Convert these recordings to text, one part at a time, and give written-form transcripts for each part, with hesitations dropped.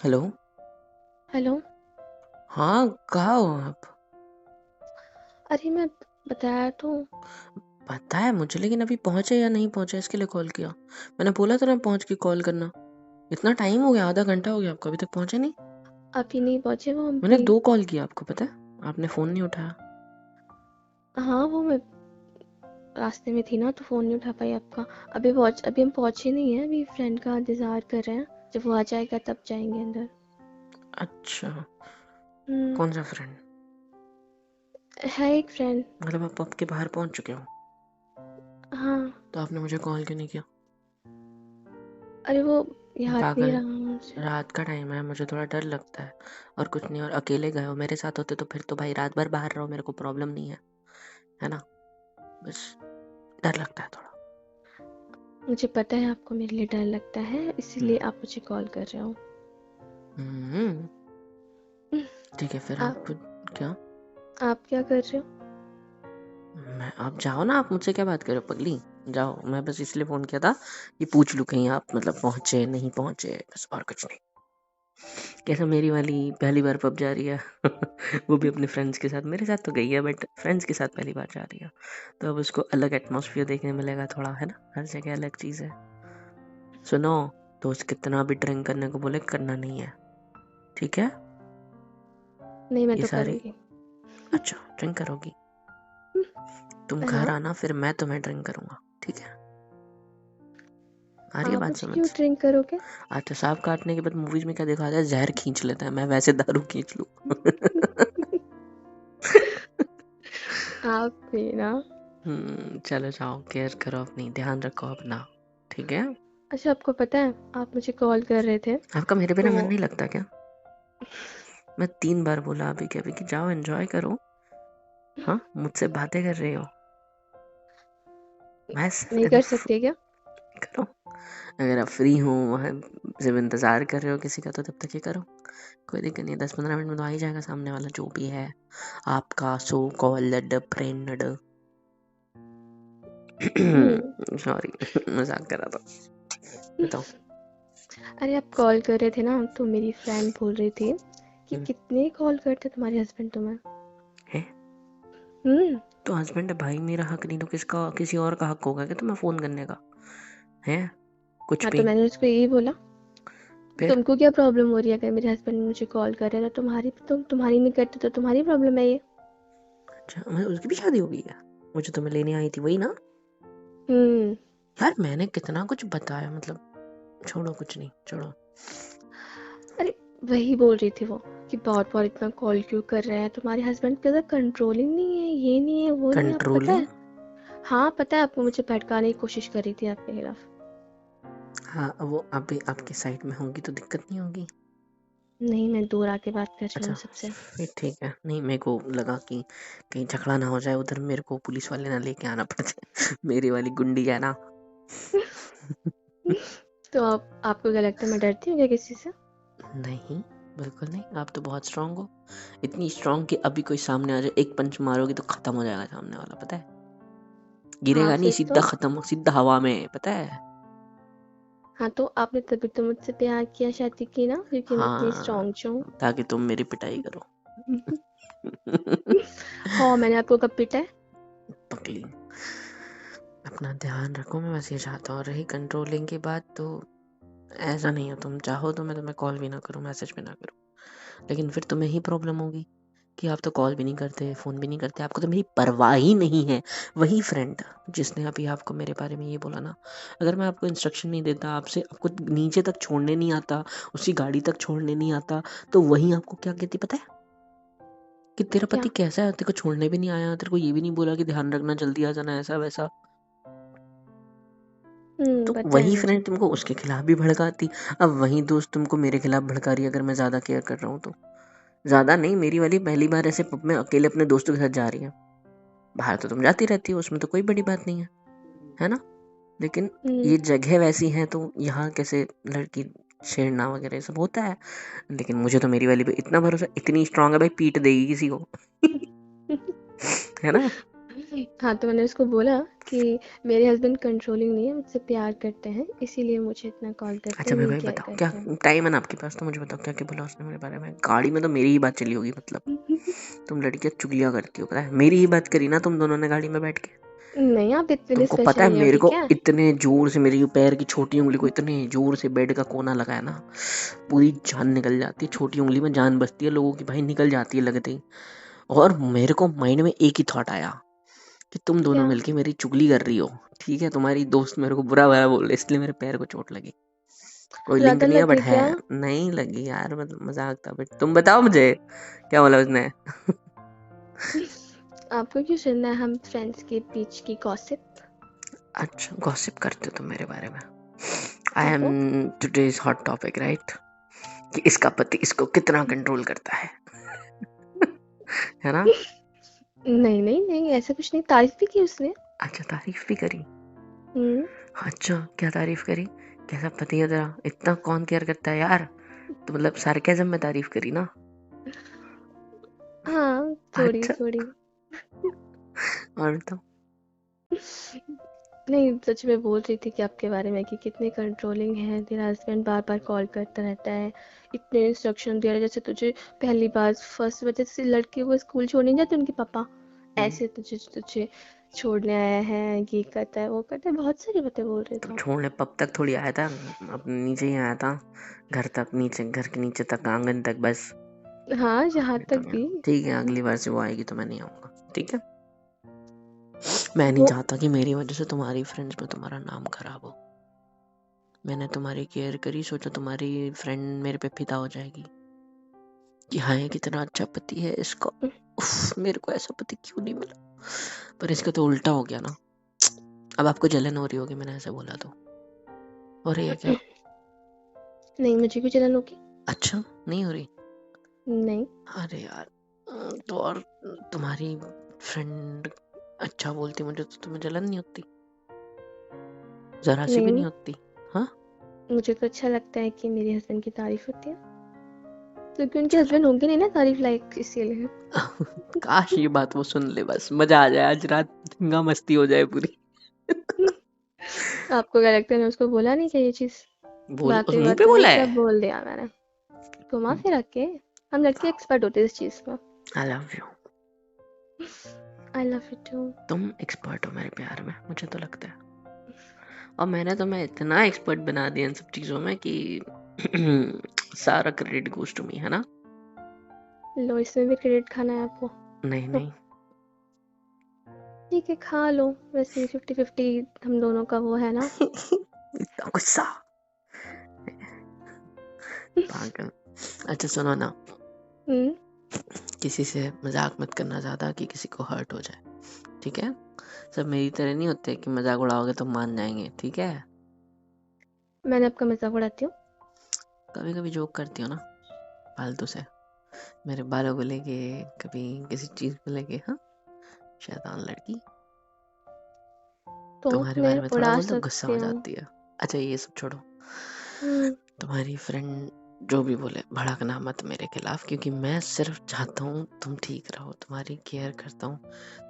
Hello. Hello. हाँ, कहाँ हो आप? अरे मैं बताया तो। पता है मुझे, लेकिन अभी पहुंचे या नहीं पहुंचे इसके लिए कॉल किया। मैंने बोला था ना पहुंच के कॉल करना। इतना टाइम हो गया, आधा घंटा हो गया, आपको अभी तक पहुंचे नहीं। अभी नहीं पहुंचे वो मैंने अभी। 2 कॉल किया, आपको पता है, आपने फोन नहीं उठाया। हाँ वो मैं रास्ते में थी ना तो फ़ोन नहीं उठा पाई आपका। अभी हम पहुंचे नहीं हैं, अभी फ्रेंड का इंतज़ार कर रहे हैं। जब वो आ जाएगा तब जाएंगे अंदर। अच्छा। हम्म। कौन सा फ्रेंड? है एक फ्रेंड। मतलब आप पब के बाहर पहुंच चुके हो? हाँ। तो आपने मुझे कॉल क्यों नहीं किया? अरे वो याद नहीं पागल। रहा मुझे। रात का टाइम है, मुझे थोड़ा डर लगता है। और कुछ नहीं, और अकेले गए हो, मेरे साथ होते तो फिर तो भाई रात भर बाहर रहो, मेरे को प्रॉब्लम नहीं है ना। बस डर लगता है थोड़ा। मुझे पता है आपको मेरे लिए डर लगता है, इसीलिए हम्म। आप मुझे कॉल कर रहे हो। हम्म, ठीक है फिर आप आप। क्या? आप क्या कर रहे हो? मैं, आप जाओ ना, आप मुझसे क्या बात कर रहे हो पगली? जाओ, मैं बस इसलिए फोन किया था कि पूछ लूं कहीं आप मतलब पहुंचे नहीं पहुंचे, बस और कुछ नहीं। कैसा मेरी वाली पहली बार पब जा रही है वो भी अपने फ्रेंड्स के साथ, मेरे साथ तो गई है बट फ्रेंड्स के साथ पहली बार जा रही है। तो अब उसको अलग एटमॉस्फेयर देखने मिलेगा थोड़ा, है ना, हर जगह अलग चीज़ है। सुनो, दोस्त कितना भी ड्रिंक करने को बोले करना नहीं है, ठीक है? नहीं, मैं ये तो सारे। करूँगी। अच्छा, ड्रिंक करोगी? तुम घर हाँ। आना, फिर मैं तुम्हें ड्रिंक करूंगा, ठीक है? आ रही है आप बात मुझे समझ? क्यों ड्रिंक करोगे? अच्छा, सांप काटने के बाद मूवीज में क्या दिखाता है, जहर खींच लेता है, मैं वैसे दारू खींच लूं आप भी ना। चलो जाओ, केयर करो अपनी, ध्यान रखो अपना, ठीक है? अच्छा, आपको पता है आप मुझे कॉल कर रहे थे आपका मेरे बिना तो। मन नहीं लगता क्या? मैं 3 बार बोला अभी के अभी कि जाओ एंजॉय करो। हाँ, मुझसे बातें कर रही हो। मैं नहीं कर सिर्फ सकते क्या? करो। अगर आप फ्री हो वहाँ, जब इंतजार कर रहे हो किसी का, तो तब तक ये करो। कोई दिक्कत नहीं है, 10-15 मिनट में तो आ ही जाएगा सामने वाला जो भी है, आपका सो कॉल्ड फ्रेंड। हम्म। सॉरी मजाक कर रहा था। बताओ। अरे आप कॉल कर रहे थे ना तो मेरी फ्रेंड बोल रही थी कि हम्म, कितने कॉल करते तुम्हारे हस्बैंड तुम्हें। है हम्म। तो हस्बैंड है भाई, मेरा हक नहीं तो किसका, किसी और का हक होगा क्या तुम्हें फोन करने का? है कुछ हाँ तो भी। मैंने उसको यही बोला कि फिर तुमको क्या प्रॉब्लम हो रही है अगर मेरे हस्बैंड मुझे कॉल कर रहे हैं तो तुम्हारी नहीं करते तो तुम्हारी प्रॉब्लम है ये। अच्छा, मैं उसकी भी शादी हो गई है? मुझे तो मैं लेने आई थी वही ना। हम्म। यार मैंने कितना कुछ बताया, मतलब छोड़ो, कुछ नहीं, छोड़ो। अरे वही बोल रही थी वो कि बहुत बार इतना कॉल क्यों कर रहे हैं, तुम्हारे हस्बैंड के अंदर कंट्रोलिंग नहीं है, ये नहीं है वो नहीं है, आपको पता कंट्रोलिंग? है। हाँ पता है, आपको मुझे भड़काने की कोशिश कर रही थी आपके खिलाफ। हाँ, वो अभी आपकी साइड में होंगी तो दिक्कत नहीं होगी। नहीं, मैं दूर आके बात कर रही हूँ अच्छा, सबसे। फिर ठीक है। नहीं, मेरे को लगा कि कहीं झगड़ा ना हो जाए उधर, मेरे को पुलिस वाले ना लेके आना पड़ जाए मेरी वाली गुंडी है ना तो आपको क्या लगता है मैं डरती हूँ क्या किसी से? नहीं, बिल्कुल नहीं, आप तो बहुत स्ट्रांग हो। इतनी स्ट्रांग कि अभी कोई सामने आ जाए, एक पंच मारोगी तो खत्म हो जाएगा सामने वाला, पता है? हाँ गिरेगा नहीं, फिर सीधा तो। खत्म, सीधा हवा में, पता है? हाँ तो आपने तभी तो मुझसे प्यार किया, शादी की ना, क्योंकि मैं इतनी हाँ, स्ट्रांग हूँ। ताकि तुम मेरी पिटाई करो हाँ मैंने आपको कब पीटा है? पगली, अपना ध्यान रखो, मैं बस ये चाहता हूँ। और रही कंट्रोलिंग की बात, तो ऐसा नहीं हो, तुम चाहो तो मैं तुम्हें कॉल भी ना करूँ, मैसेज भी ना करूँ, लेकिन फिर तुम्हें ही प्रॉब्लम होगी कि आप तो कॉल भी नहीं करते, फ़ोन भी नहीं करते, आपको तो मेरी परवाह ही नहीं है। वही फ्रेंड जिसने अभी आपको मेरे बारे में ये बोला ना, अगर मैं आपको इंस्ट्रक्शन नहीं देता, आपसे आपको नीचे तक छोड़ने नहीं आता, उसकी गाड़ी तक छोड़ने नहीं आता, तो वही आपको क्या कहती पता है? कि तेरा क्या? पति कैसा है, तेरे को छोड़ने भी नहीं आया, तेरे को ये भी नहीं बोला कि ध्यान रखना, जल्दी आ जाना, ऐसा वैसा। तो पता है वही मुझे। फ्रेंड तुमको उसके खिलाफ भी भड़काती, अब वही दोस्त तुमको मेरे खिलाफ भड़का रही है, अगर मैं ज़्यादा केयर कर रहा हूँ तो। ज़्यादा नहीं, मेरी वाली पहली बार ऐसे पब में अकेले अपने दोस्तों के साथ जा रही है। बाहर तो तुम जाती रहती हो, उसमें तो कोई बड़ी बात नहीं है ना? लेकिन हम्म। ये जगह वैसी है तो यहाँ कैसे लड़की छेड़ना वगैरह ये सब होता है। लेकिन मुझे तो मेरी वाली पे इतना भरोसा, इतनी स्ट्रांग है भाई, पीट देगी किसी को है ना? हाँ, तो मैंने उसको बोला कि मेरे हस्बैंड कंट्रोलिंग नहीं है, मुझसे प्यार करते हैं, इसीलिए मुझे इतना कॉल करते अच्छा हैं, मेरे नहीं को ये केयर बताओ, क्या करते हैं। टाइम है ना आपके पास, तो मुझे बताओ क्या क्या बोला उसने मेरे बारे में। गाड़ी में तो मेरी ही बात चली होगी, मतलब तुम लड़कियां चुगलियां करती हो, पता है मेरी ही बात करी ना तुम दोनों ने गाड़ी में बैठ के। नहीं, आप इतने भी तुमको पता स्पेशल है नहीं हो, मेरे को ठीक है? इतने जोर से, मेरी पैर की छोटी उंगली को इतने जोर से बेड का कोना लगाया ना, पूरी जान निकल जाती है। छोटी उंगली में जान बसती है लोगों की भाई, निकल जाती है लगते ही। और मेरे को माइंड में एक ही थॉट आया कि तुम दोनों क्या? मिलके मेरी चुगली कर रही हो, ठीक है, तुम्हारी दोस्त मेरे को बुरा भला बोल रही, इसलिए मेरे पैर को चोट लगी। कोई लिंक ज़्यादा नहीं है बट लगे है। क्या? नहीं लगी यार, मतलब मजाक था, बट तुम बताओ मुझे क्या बोला उसने। आपको क्यों सुनना है हम फ्रेंड्स के बीच की गॉसिप? अच्छा गॉसिप करते हो तुम मेरे बारे में। आई एम तो टुडेज हॉट टॉपिक राइट, कि इसका पति इसको कितना कंट्रोल करता है है ना। नहीं नहीं नहीं, ऐसा कुछ नहीं, तारीफ भी की उसने। अच्छा तारीफ भी करी। हम्म। अच्छा क्या तारीफ करी, कैसा पति है तेरा, इतना कौन केयर करता है यार। तो मतलब सार्केज़म में तारीफ करी ना। हाँ, थोड़ी अच्छा थोड़ी। और तो नहीं, सच में बोल रही थी कि आपके बारे में कि कितने कंट्रोलिंग है, तेरा हस्बैंड बार बार कॉल करता रहता है, इतने इंस्ट्रक्शन दे रहा है, जैसे तुझे पहली बार फर्स्ट बजे से लड़के को स्कूल छोड़ने जाते उनके पापा, ऐसे तुझे तुझे छोड़ने आया है, ये करता है वो करता है, बहुत सारी बातें बोल रहे तो थे। छोड़ने पब तक थोड़ी आया था, अपने नीचे ही आया था, घर तक, नीचे घर के नीचे तक, आंगन तक बस। हाँ, जहाँ ये तो तक क्या, भी। ठीक है अगली बार से वो आएगी तो मैं नहीं आऊंगा, ठीक है। मैं नहीं वो चाहता कि मेरी वजह से तुम्हारी फ्रेंड्स में तुम्हारा नाम खराब हो। मैंने तुम्हारी केयर करी, सोचा तुम्हारी फ्रेंड मेरे पे फिदा हो जाएगी कि हाँ ये कितना अच्छा पति है इसका, उफ, मेरे को ऐसा पति क्यों नहीं मिला। पर इसका तो उल्टा हो गया ना। अब आपको जलन हो रही होगी मैंने ऐसे बोला तो, हो रही है क्या। नहीं, मुझे क्यों जलन होगी? अच्छा नहीं हो रही। नहीं। अरे यार तो और तुम्हारी फ्रेंड अच्छा बोलती मुझे तो तुम्हें जलन नहीं होती, जरा सी भी नहीं नहीं, होती। हाँ मुझे तो अच्छा लगता है कि मेरे हस्बैंड की तारीफ होती है, क्योंकि उनके चलो हस्बैंड होंगे नहीं ना तारीफ लायक, इसीलिए। काश ये बात वो सुन ले, बस मजा आ जाए, आज रात धंगा मस्ती हो जाए पूरी। आपको क्या लगता है मैं उसको बोला नहीं क्या ये चीज? बोल बातें मुंह पे बातों में बोला है। सब बोल दिया मैंने, घुमा फिरा के। हम लड़के एक्सपर्ट होते हैं इस चीज में। I love you. I love you too. तुम एक्सपर्ट हो मेरे प्यार में, मुझे तो लगता है। और मैंने तुम्हें इतना एक्सपर्ट बना दिया इन सब चीजों में कि सारा क्रेडिट गोज टू मी, है ना। लो, इसमें भी क्रेडिट खाना है आपको? नहीं नहीं ठीक है, खा लो। वैसे 50-50 हम दोनों का वो है ना। इतना गुस्सा, पागल। अच्छा सुनो ना, हम्म। किसी से मजाक मत करना ज्यादा कि किसी को हर्ट हो जाए, ठीक है। सब मेरी तरह नहीं होते कि मजाक उड़ाओगे तो मान जाएंगे, ठीक है। मैंने आपका मजाक उड़ाती हूँ? कभी कभी जोक करती हो ना फालतू से, मेरे बालों को लेके, कभी किसी चीज को लेके, हाँ शैतान लड़की। तो तुम्हारे मैं बारे में थोड़ा उड़ा बोल तो गुस्सा सकती हो हूँ। जाती है। अच्छा ये सब छोड़ो, हम्म। तुम्हारी फ्रेंड जो भी बोले भड़कना मत मेरे खिलाफ, क्योंकि मैं सिर्फ चाहता हूँ तुम ठीक रहो, तुम्हारी केयर करता हूँ,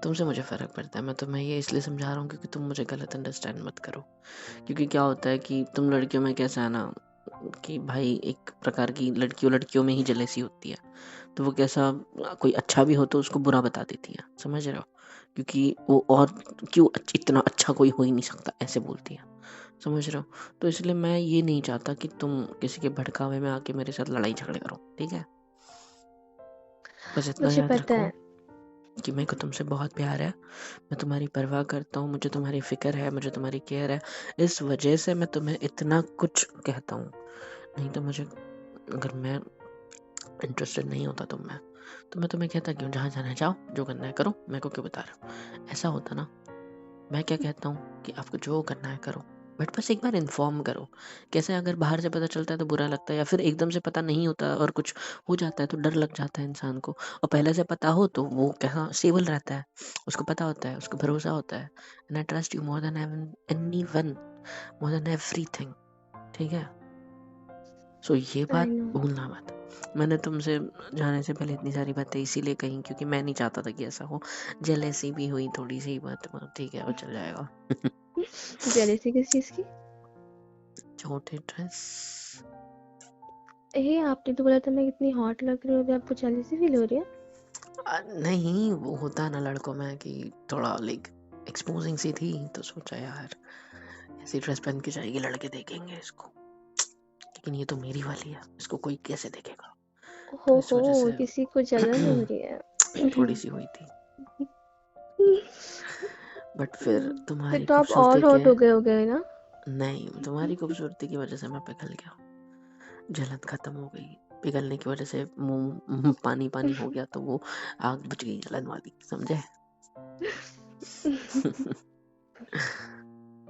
तुमसे मुझे फर्क पड़ता है। मैं तुम्हें ये इसलिए समझा रहा हूँ क्योंकि तुम मुझे गलत अंडरस्टैंड मत करो। क्योंकि क्या होता है कि तुम लड़कियों में कैसा है ना, कि भाई एक प्रकार की लड़कियों लड़कियों में ही जलेसी होती है। तो वो कैसा, कोई अच्छा भी हो तो उसको बुरा बता देती है, समझ रहे हो। क्योंकि वो और क्यों इतना अच्छा कोई हो ही नहीं सकता ऐसे बोलती है, समझ रहे हो। तो इसलिए मैं ये नहीं चाहता कि तुम किसी के भड़कावे में आके मेरे साथ लड़ाई झगड़े करो, ठीक है। बस इतना मुझे याद पता रखो है। कि मेरे को तुमसे बहुत प्यार है, मैं तुम्हारी परवाह करता हूँ, मुझे तुम्हारी फिक्र है, मुझे तुम्हारी केयर है। इस वजह से मैं तुम्हें इतना कुछ कहता हूँ, नहीं तो मुझे, अगर मैं इंटरेस्टेड नहीं होता तुम में, तो मैं तुम्हें कहता क्यों, जहाँ जाना है जाओ, जो करना है करो, मेरे को क्यों बता रहे हो। ऐसा होता ना। मैं क्या कहता हूँ कि आपको जो करना है करो, बट बस एक बार इन्फॉर्म करो। कैसे अगर बाहर से पता चलता है तो बुरा लगता है, या फिर एकदम से पता नहीं होता और कुछ हो जाता है तो डर लग जाता है इंसान को। और पहले से पता हो तो वो कैसा स्टेबल रहता है, उसको पता होता है, उसको भरोसा होता है। And I trust you more than any one, more than everything, ठीक है। सो ये आई बात नो। भूलना मत। मैंने तुमसे जाने से पहले इतनी सारी बातें इसीलिए कही क्योंकि मैं नहीं चाहता था कि ऐसा हो। जेलेसी भी हुई थोड़ी सी बात, ठीक है वो चल जाएगा। जेलेसी किस चीज की? छोटे ड्रेस। आपने तो बोला था मैं कितनी हॉट लग रही हूँ, अभी आपको जेलेसी फील हो रही है? नहीं, वो होता है ना लड़कों में कि थोड़ा लाइक एक्सपोजिंग सी थी, तो सोचा यार ऐसी ड्रेस पहन के जाएगी, लड़के देखेंगे इसको, लेकिन ये तो मेरी वाली है, इसको कोई कैसे देखेगा, तो इस वजह से किसी को जलन हो रही है। थोड़ी सी हुई थी। बट फिर फिर तुम्हारी तो आप खूबसूरती और के हॉट हो गए ना? नहीं, तुम्हारी खूबसूरती की वजह से मैं पिघल गया, जलन खत्म हो गई, पिघलने की वजह से मुंह पानी पानी हो गया, तो वो आग बुझ गई जलन वाली, समझे?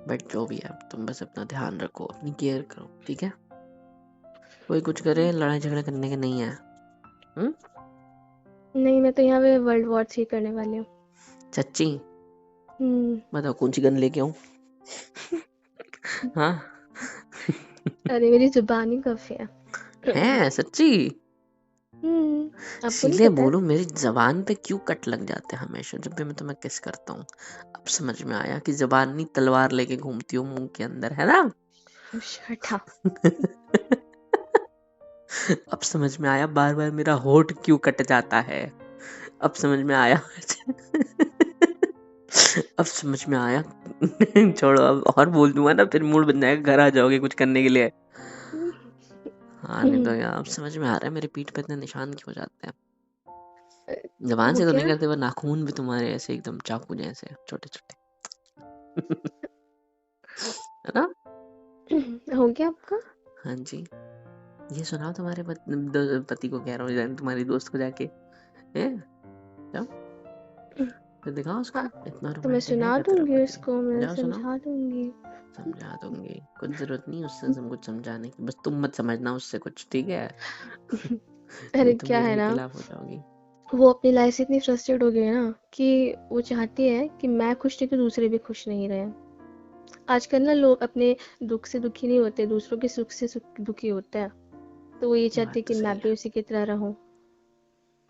बट जो भी है, तुम बस अपना ध्यान रखो, अपनी केयर करो, ठीक है? कोई कुछ करे, लड़ाई झगड़े करने के नहीं है। नहीं, मैं तो यहाँ पे वर्ल्ड वॉर 3 करने वाली हूँ। सच्ची? बताओ कौन सी गन लेके आऊं? हाँ। अरे मेरी जुबान ही काफी है। है सच्ची? आपको नहीं इसीलिए पता है? बोलो मेरी जबान पे क्यों कट लग जाते हैं हमेशा जब भी मैं तुम्हें किस करता हूँ। अब समझ में आया कि जबान नहीं तलवार लेके घूमती हूँ मुंह के अंदर, है ना? Shut up. अब समझ में आया बार बार मेरा होठ क्यों कट जाता है। अब समझ में आया। अब समझ में आया। छोड़ो, अब और बोल दूंगा ना फिर मूड बन जाएगा, घर आ जाओगे कुछ करने के लिए। हाँ नहीं तो यार, अब समझ में आ रहा है मेरी पीठ पे इतने निशान क्यों हो जाते हैं। जबान हो से तो नहीं गया? करते, वो नाखून भी तुम्हारे ऐसे एकदम चाकू जैसे छोटे छोटे। है ना? हो गया आपका? हाँ जी। ये सुनाओ तुम्हारे पति को, कह रहा हूँ तुम्हारी दोस्त को जाके, जाओ फिर दिखाओ उसको, हाँ, इतना तो मैं रोमांटिक है सुना क्या तेरा दूंगी पति? उसको, मैं जाओ सुनाओ। समझा दूंगी। समझा दूंगी, कुछ जरूरत नहीं उससे सब कुछ समझाने की, बस तुम मत समझना उससे कुछ, ठीक है? अरे नहीं तो क्या है मेरे ना, खिलाफ हो जाओगी। वो अपनी लाइफ से इतनी फ्रस्ट्रेट हो गई है ना कि वो चाहती है कि मैं खुश नहीं तो दूसरे भी खुश नहीं रहे। आजकल ना लोग अपने दुख से दुखी नहीं होते, दूसरों के सुख से दुखी होते हैं। तो वो ये चाहती है बात तो कि सही मैं भी है। उसी की तरह रहूं।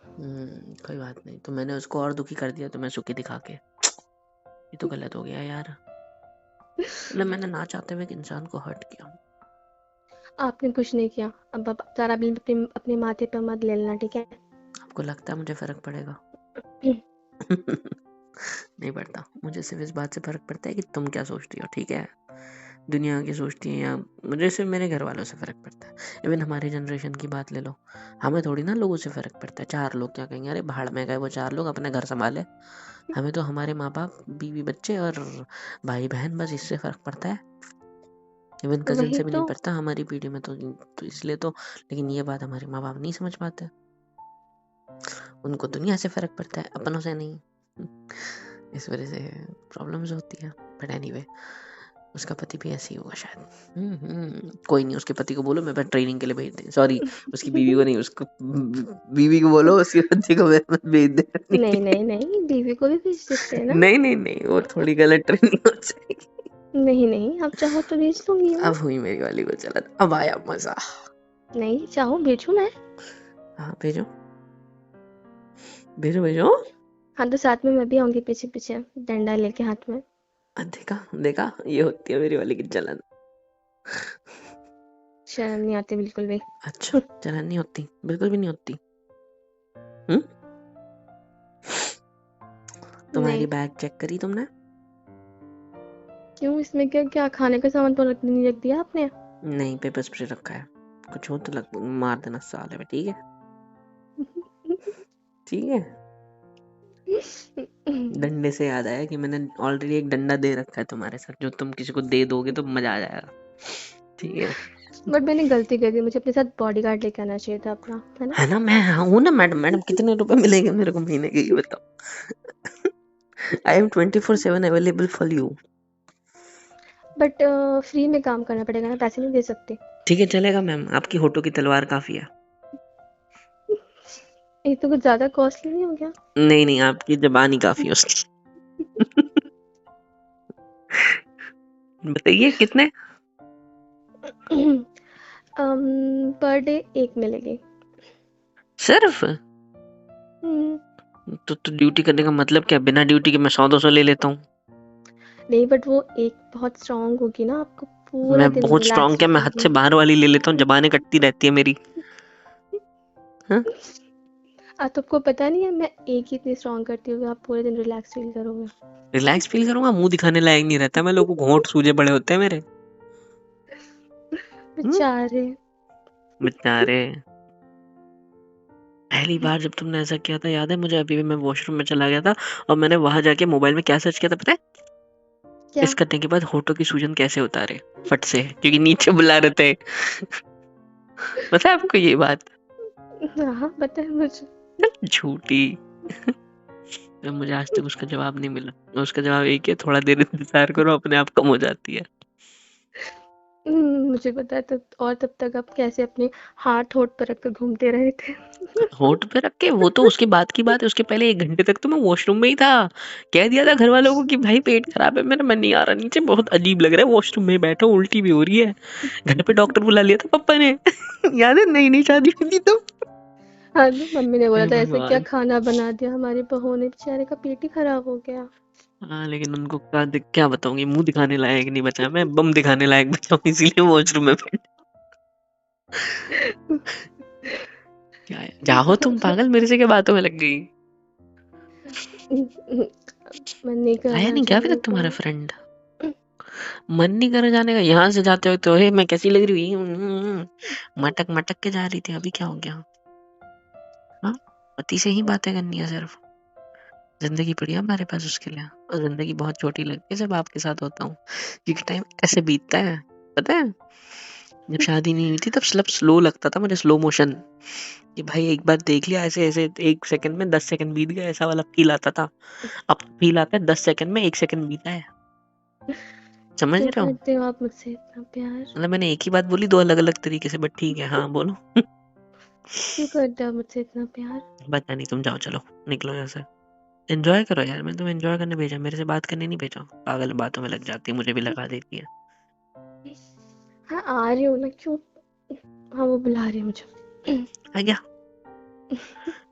कोई बात नहीं, तो मैंने उसको और दुखी कर दिया तो मैं सुखी दिखा के, ये तो गलत हो गया यार। मतलब मैंने ना चाहते हुए एक इंसान को हर्ट किया। आपने कुछ नहीं किया। अब आप सारा बिल अपने अपने माथे पे मत ले लेना, ठीक है? आपको लगता है मुझे फर्क पड़ेगा? नहीं पड़ता मुझे, सिर्फ इस बात से फर्क पड़ता है कि तुम क्या सोचती हो, ठीक है? दुनिया की सोचती है, या मुझे सिर्फ मेरे घर वालों से फर्क पड़ता है। इवन हमारी जनरेशन की बात ले लो, हमें थोड़ी ना लोगों से फर्क पड़ता है, 4 लोग क्या कहेंगे, अरे भाड़ में गए वो 4 लोग, अपने घर संभाले। हमें तो हमारे माँ बाप, बीवी बच्चे और भाई बहन, बस इससे फर्क पड़ता है। इवन कजिन वही से भी नहीं तो। पड़ता हमारी पीढ़ी में, तो इसलिए तो। लेकिन ये बात हमारे माँ बाप नहीं समझ पाते, उनको दुनिया से फर्क पड़ता है, अपनों से नहीं। इस वजह से प्रॉब्लम्स होती है। बट एनीवे, उसका पति भी ऐसे ही होगा शायद। कोई नहीं, उसके पति को बोलो मैं ट्रेनिंग के लिए भेज दे, सॉरी उसकी बीवी को नहीं, उसको बीवी को बोलो उसके पति को भेज दे। नहीं नहीं नहीं, बीवी को भी भेज सकते हैं ना। नहीं नहीं नहीं, वो थोड़ी गलत ट्रेनिंग हो जाएगी। नहीं नहीं, आप चाहो तो भेज दूंगी मैं। अब हुई मेरी वाली को चलत, अब आया मजा। नहीं चाहो भेजू मैं। हाँ भेजो भेजो भेजो। हाँ, तो साथ में मैं भी आऊंगी पीछे पीछे, डंडा लेके हाथ में। देखा देखा, ये होती है मेरी वाली की जलन। शर्म नहीं आती बिल्कुल भी। अच्छा, जलन नहीं होती, बिल्कुल भी नहीं होती। तुम्हारी नहीं। बैग चेक करी तुमने? क्यों, इसमें क्या क्या खाने का सामान तो नहीं रख दिया आपने? नहीं, पेपर स्प्रे रखा है, कुछ हो तो लग मार देना साले में, ठीक है? ठीक है। डंडे से याद आया कि मैंने ऑलरेडी एक डंडा दे रखा है तुम्हारे साथ, जो तुम किसी को दे दोगे तो मजा आ जाएगा, ठीक है? बट मैंने गलती कर दी, मुझे अपने साथ बॉडीगार्ड लेके आना चाहिए था अपना, है ना? है ना, मैं हूँ ना मैडम। मैडम कितने रुपए मिलेंगे मेरे को महीने के, ये बताओ? I am 24/7 available for you. But free में काम करना पड़ेगा ना, पैसे नहीं दे सकते। ठीक है चलेगा मैम, आपकी होठों की तलवार काफी है। ये तो कुछ ज्यादा कॉस्टली नहीं हो गया? नहीं नहीं, आपकी जबान ही काफी है उसकी। बताइए कितने? पर डे 1 मिलेगी। सिर्फ हम्म, तो ड्यूटी करने का मतलब क्या? बिना ड्यूटी के मैं 100-200 ले लेता हूँ। नहीं बट वो एक बहुत स्ट्रांग होगी ना, आपको पूरा मैं दिन बहुत स्ट्रांग रिलैक्स क्या, मैं हद से फील बाहर वाली ले लेता हूँ, जबानें कटती रहती है मेरी। हाँ? तो आपको पता नहीं है मैं एक ही इतनी स्ट्रांग करती हूँ, आप पूरे दिन रिलैक्स फील करोगे। रिलैक्स फील करूंगा? मुंह दिखाने लायक नहीं रहता मैं, लोगों को घोंट सूजे बड़े होते हैं मेरे। हम्म? बेचारे। बेचारे। पहली बार जब तुमने ऐसा किया था याद है मुझे अभी भी? मैं वॉशरूम में चला गया था और मैंने वहां जाके मोबाइल में क्या सर्च किया था पता है? क्या? इस करने के बाद होठों की सूजन कैसे उतारे फट से, क्योंकि नीचे बुला रहे थे। पता है आपको ये बात? हाँ पता है मुझे। झूठी। मुझे आज तक उसका जवाब नहीं मिला। उसका जवाब एक है, थोड़ा देर इंतजार करो, अपने आप कम हो जाती है। मुझे पता है। तब और तब तक आप कैसे अपने हाथ होठ पर रखकर घूमते रहे थे। होठ पे रख के? वो तो उसके बाद की बात है। उसके पहले 1 घंटे तक तो मैं वॉशरूम में ही था। कह दिया था घर वालों को कि भाई पेट खराब है मेरा, मैं नहीं आ रहा नीचे, बहुत अजीब लग रहा है, वॉशरूम में बैठा हूँ, उल्टी भी हो रही है। घर पे डॉक्टर बुला लिया था पापा ने। याद है? नई नई शादी हुई थी तो। हाँ तो मम्मी ने बोला हे था ऐसे क्या भगवान। खाना बना दिया हमारी बहू ने, बेचारे का पेट ही खराब हो गया। हाँ लेकिन उनको क्या बताऊंगी, मुंह दिखाने लायक नहीं बचा मैं, बम दिखाने लायक बचा हूँ, इसीलिए वॉशरूम में बैठ। क्या है, जाओ तुम पागल, मेरे से क्या बातों में लग गई? मन नहीं कर आया रहा नहीं क्या अभी जाने तक तुम्हारा का। फ्रेंड? मन नहीं कर जाने का? यहाँ से जाते हो तो हे मैं कैसी लग रही हुई, मटक मटक के जा रही थी, अभी क्या हो गया? हाँ, पति से ही बातें करनी है सिर्फ? जिंदगी पड़ी है हमारे पास उसके लिए, और जिंदगी बहुत छोटी लगती है जब आपके साथ होता हूँ, क्योंकि टाइम ऐसे बीतता है। पता है, जब शादी नहीं हुई थी तब स्लो लगता था मुझे, स्लो मोशन, कि भाई एक बार देख लिया, ऐसे ऐसे 1 सेकंड में 10 सेकंड बीत गए, ऐसा वाला फील आता था। अब फील आता है 10 सेकंड में 1 सेकंड बीता है। समझ क्यों रहे हो? करते हो आप मुझसे इतना प्यार? मतलब मैंने एक ही बात बोली दो अलग अलग तरीके से, बट ठीक है, हाँ बोलो। क्यों करते हो आप मुझसे इतना प्यार? पता नहीं, तुम जाओ, चलो निकलो यहाँ से। एंजॉय करो यार, मैं तुम्हें एंजॉय करने भेजा, मेरे से बात करने नहीं भेजा। पागल, बातों में लग जाती है, मुझे भी लगा देती है। हाँ आ रही हूँ ना, क्यों? हाँ वो बुला रही है मुझे। आ गया?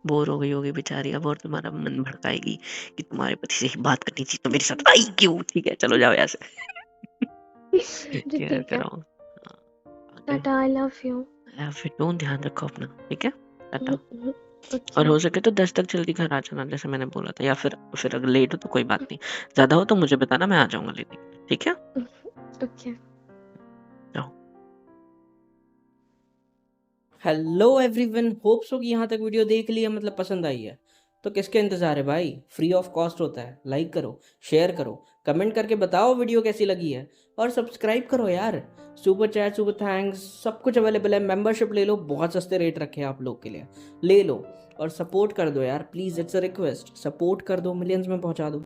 बोर हो गई होगी बेचारी अब, और तुम्हारा मन भड़काएगी कि तुम्हारे पति से ही बात करनी थी तो मेरे साथ आई क्यों? ठीक है चलो जाओ यहाँ से। जी केयर ठीक है। करो। आगे टाटा, आई लव यू। फिर तो ध्यान रखो अपना, ठीक है? टाटा। और ओके। हो सके तो 10 तक जल्दी घर आ जाना, जैसे मैंने बोला था, या फिर अगर लेट हो तो कोई बात नहीं, ज्यादा हो तो मुझे बताना, मैं आ जाऊंगा लेने के लिए, ठीक है? ओके। जाओ। हेलो एवरीवन, होप सो कि यहाँ तक वीडियो देख लिया, मतलब पसंद आई है। तो किसके इंतज़ार है भाई, फ्री ऑफ कॉस्ट होता है। लाइक करो, शेयर करो, कमेंट करके बताओ वीडियो कैसी लगी है, और सब्सक्राइब करो यार। सुपर चैट, सुपर थैंक्स, सब कुछ अवेलेबल है। मेंबरशिप ले लो, बहुत सस्ते रेट रखे हैं आप लोग के लिए, ले लो और सपोर्ट कर दो यार please, it's a request, support कर दो, मिलियंस में पहुँचा दो।